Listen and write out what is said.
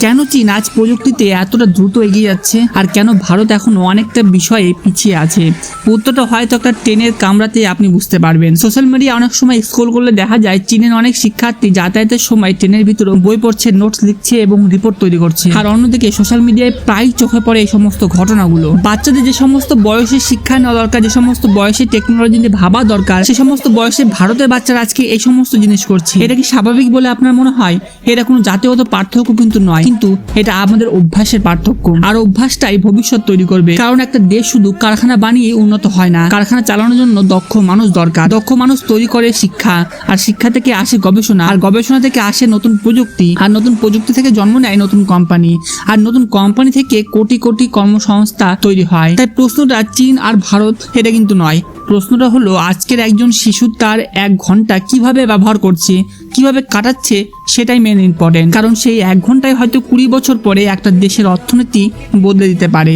কেন চীন আজ প্রযুক্তিতে এতটা দ্রুত এগিয়ে যাচ্ছে আর কেন ভারত এখনো অনেকটা বিষয়ে পিছিয়ে আছে? উত্তরটা হয়তো একটা ট্রেনের কামরাতে আপনি বুঝতে পারবেন। সোশ্যাল মিডিয়া অনেক সময় স্ক্রল করলে দেখা যায় চীনের অনেক শিক্ষার্থী যাতায়াতের সময় ট্রেনের ভিতরে বই পড়ছে, নোটস লিখছে এবং রিপোর্ট তৈরি করছে। আর অন্যদিকে সোশ্যাল মিডিয়ায় প্রায় চোখে পড়ে এই সমস্ত ঘটনাগুলো। বাচ্চাদের যে সমস্ত বয়সে শিক্ষা নেওয়া দরকার, যে সমস্ত বয়সে টেকনোলজি নিয়ে ভাবা দরকার, সে সমস্ত বয়সে ভারতের বাচ্চারা আজকে এই সমস্ত জিনিস করছে। এটা কি স্বাভাবিক বলে আপনার মনে হয়? এটা কোনো জাতীয়গত পার্থক্য কিন্তু নয়, কিন্তু এটা আমাদের অভ্যাসের পার্থক্য। আর অভ্যাসটাই ভবিষ্যৎ তৈরি করবে। কারণ একটা দেশ শুধু কারখানা বানিয়ে উন্নত হয় না। কারখানা চালানোর জন্য দক্ষ মানুষ দরকার। দক্ষ মানুষ তৈরি করে শিক্ষা, আর শিক্ষা থেকে আসে গবেষণা, আর গবেষণা থেকে আসে নতুন প্রযুক্তি, আর নতুন প্রযুক্তি থেকে জন্ম নেয় নতুন কোম্পানি, আর নতুন কোম্পানি থেকে কোটি কোটি কর্মসংস্থান তৈরি হয়। তাই প্রশ্নটা চীন আর ভারত এটা কিন্তু নয়। প্রশ্নটা হলো আজকের একজন শিশু তার 1 ঘন্টা কিভাবে ব্যবহার করছে, কিভাবে কাটাচ্ছে, সেটাই মেন ইম্পর্টেন্ট। কারণ সেই 1 ঘন্টায় হয়তো 20 বছর পরে একটা দেশের অর্থনীতি বদলে দিতে পারে।